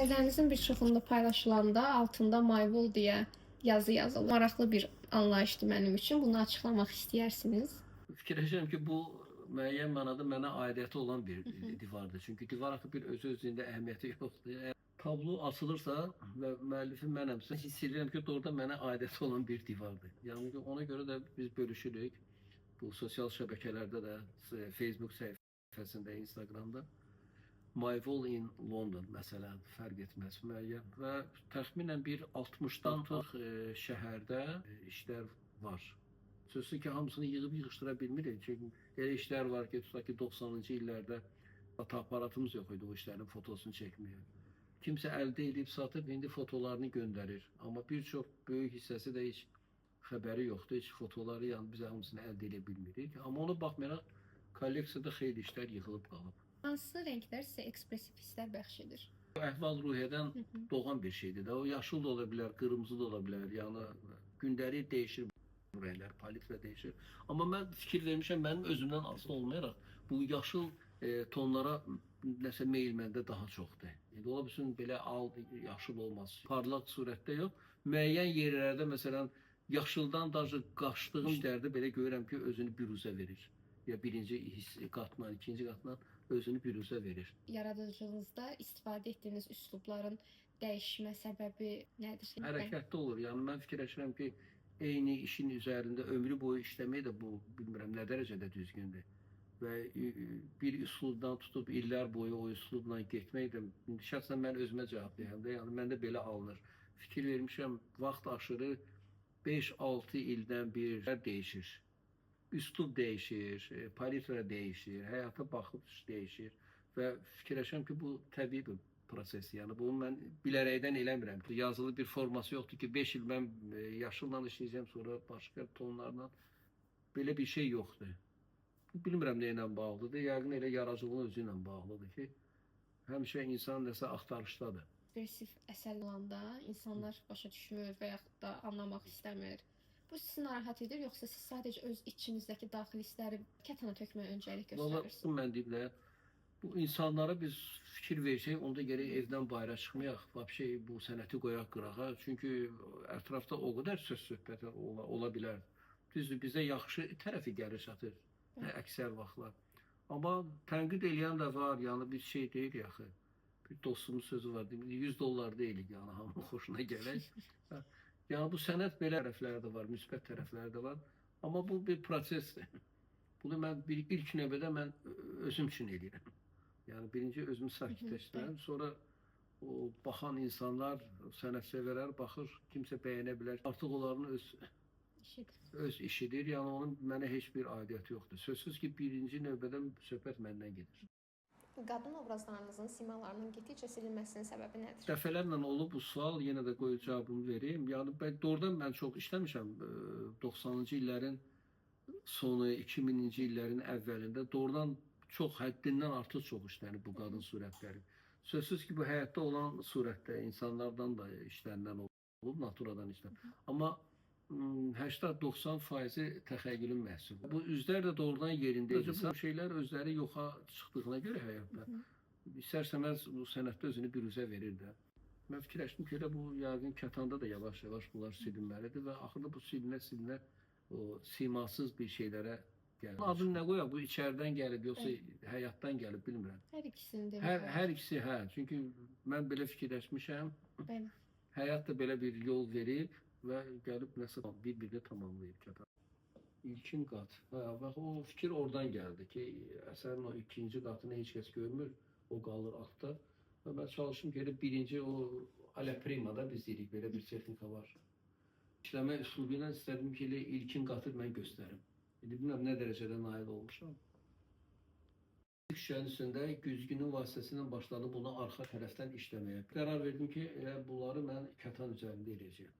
Səhifənizin bir çoxunda paylaşılanda altında Mayvul deyə yazı yazılır. Maraqlı bir anlayışdır mənim üçün. Bunu açıqlamaq istəyirsiniz? Fikirləşirəm ki, bu müəyyən mənada mənə aidiyyəti olan bir divardır. Çünki divar axı bir öz-özlüyündə əhəmiyyəti yoxdur. Əgər tablo açılırsa və müəllifi mənəmsə, hiss edirəm ki, orada mənə aidiyyəti olan bir divardır. Yəni ona görə də biz bölüşürük. Bu sosial şəbəkələrdə də, Facebook səhifəsində, Instagramda. My Wall in London məsələn, fərq etməz müəyyən və təxminən bir 60-dan artıq şəhərdə işlər var. Sözsüz ki, hamısını yığıb yığışdıra bilmirik. Çünki elə işlər var ki, tutaq ki, 90-cı illərdə fotoaparatımız yox idi o işlərin fotosunu çəkməyə. Kimsə əldə edib satıb, indi fotolarını göndərir. Amma bir çox böyük hissəsi də heç xəbəri yoxdur, heç fotoları yəni biz hamısını əldə edə bilmirik. Amma ona baxmayaraq kolleksiyada xeyli işlər yığılıb qalıb. Hansı rənglər sizə ekspresiv hisslər bəxş edir? Əhval-ruhiyyədən doğan bir şeydir də. O yaşıl da ola bilər, qırmızı da ola bilər. Yəni gündəlik dəyişir bu rənglər, palitra dəyişir. Amma mən fikir vermişəm, mənim özümdən asılı olmayaraq bu yaşıl tonlara nəsə meyil məndə daha çoxdur. İndi ola bilsin belə al yaşıl olmaz. Parlaq surətdə yox. Müəyyən yerlərdə məsələn yaşıldan daha qaçdığım işlərdə belə görürəm ki, özünü büruzə verir. Ya birinci qatla, ikinci qatla özünü büruzə verir. Yaradıcılığınızda istifadə etdiyiniz üslubların dəyişmə səbəbi nədir? Hərəkətli olur. Yəni mən fikirləşirəm ki, eyni işin üzərində ömrü boyu işləmək də bu bilmirəm nə dərəcədə düzgündür. Və bir üslubdan tutub illər boyu o üslubla getmək də şəxsən mən özümə cavab verirəm də. Yəni məndə belə alınır. Fikir vermişəm, vaxt aşırı 5-6 ildən bir dəyişir. Üslub dəyişir, palitra dəyişir, həyata baxış dəyişir və fikirləşirəm ki, bu təbii bir prosesdir. Yəni bunu mən bilərəkdən eləmirəm ki, yazılı bir forması yoxdur ki, 5 il mən yaşılla işləyəcəm, sonra başqa tonlarla belə bir şey yoxdur. Bilmirəm nə ilə bağlıdır. Yəqin elə yaradıcılığın özü ilə bağlıdır ki, həmişə insan nəsə axtarışdadır. Ekspresiv əsər olanda insanlar başa düşmür və yaxud da anlamaq istəmir. Bu sizi narahat edir, yoxsa siz sadəcə öz içinizdəki daxili hissləri kətana tökməyə öncəlik göstərirsiniz? Valla mən deyim də, bu insanlara biz fikir versək, onda gərək evdən bayıra çıxmayaq, vəbşə bu sənəti qoyaq qırağa. Çünki ətrafda o qədər söz-söhbət ola bilər. Düzdür, bizə yaxşı tərəfi gəlir çatır əksər vaxtlar. Amma tənqid eləyən də var, yəni bir şey deyil yaxı. Bir dostumun sözü var, $100 deyilik, yəni hamının xoşuna gələk. Yəni bu sənət belə tərəfləri də var, müsbət tərəfləri də var. Amma bu bir prosesdir. Bunu mən ilk növbədə mən özüm üçün eləyirəm. Yəni birinci özümü sakitləşdirirəm, sonra o baxan insanlar, sənətsevərlər baxır, kimsə bəyənə bilər. Artıq onların öz işidir. Yəni onun mənə heç bir aidiyyəti yoxdur. Sözsüz ki, birinci növbədə söhbət məndən gedir. Qadın obrazlarınızın simalarının getdikcə silinməsinin səbəbi nədir? Dəfələrlə olub bu sual, yenə də qoyub cavabını vereyim. Yəni doğrudan mən çox işləmişəm 90-cı illərin sonu, 2000-ci illərin əvvəlində doğrudan çox həddindən artıq çox işlənib bu qadın surətləri. Sözsüz ki, bu həyatda olan surətdə insanlardan da işlənilən olub, naturadan işlənilən. Amma 80-90% təxəyyülün məhsulu. Bu üzlər də doğrudan yerində idi. Bu şeylər özləri yoxa çıxdığına görə həyatda istərsəməz bu sənətdə özünü büruzə verir də. Mən fikirləşdim ki, elə bu yəqin kətanda da yavaş-yavaş bunlar silinməlidir və axırda bu silinə o simasız bir şeylərə gəlir. Adını nə qoyaq? Bu içəridən gəlib yoxsa həyatdan gəlib bilmirəm. Hər ikisini demək. Hər ikisi hə. Çünki mən belə fikirləşmişəm. Həyat da belə bir yol verib və gəlib nəsə bir-birini tamamlayıb kətan. İlkin qat. Bax o fikir oradan gəldi ki, əsərin o ikinci qatını heç kəs görmür, o qalır altda. Və mən çalışdım ki, birinci o aleprimada biz deyirik, belə bir texnika var. İşləmə üslubu ilə istədim ki, ilkin qatı mən göstərim. İndi bilmirəm nə dərəcədə nail olmuşam. İlk şəhərin üstündə güzgünün vasitəsilə başladım bunu arxa tərəfdən işləməyə. Qərar verdim ki, bunları mən kətan üzərində eləyəcəyim.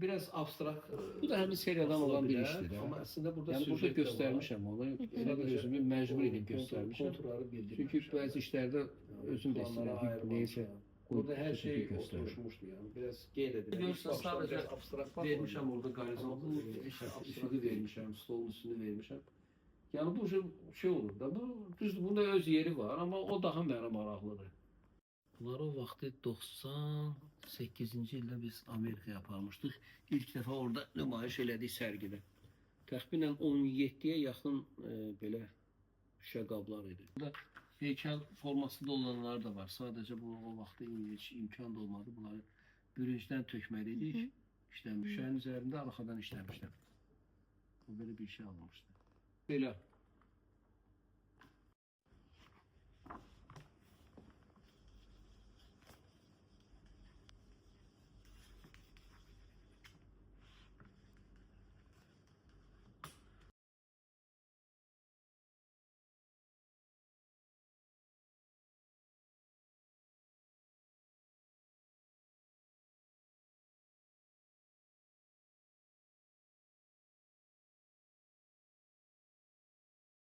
Biraz abstrakt. Bu da həmin seriyadan olan bir işdir. Ama aslında burada Yəni burada süjet de var. göstərmişəm onu. Elə bir Sadece özümü məcbur edib kontrol- göstərmişəm. kontrolları bildirmişəm. Çünki bəzi işlərdə özüm də Planlara istəyirəm ayırmamışam. neysə Burada her şey göstərim. oturmuştu yani. Biraz qeyd edelim. Görürsən, İlk başta sadəcə biraz abstrakt vermişəm orada qorizontu, üfüqü vermişəm, stolun üstünü vermişəm. Yəni bu şey olur da, bu düzdür, bunda öz yeri var, amma o daha mənə maraqlıdır. Bunlar o vaxtı 98-ci ildə biz Amerikaya aparmışdıq. İlk dəfə orada nümayiş elədik sərgidə. Təxminən 17-yə yaxın belə şüşə qablar idi. Burada heykəl formasında olanlar da var. Sadəcə bu o vaxtda imkan da olmadı. Bunları bürüncdən tökməliydik. İşləmişlərin üzərində arxadan işləmişlər. Bu belə bir şey almışdı. Belə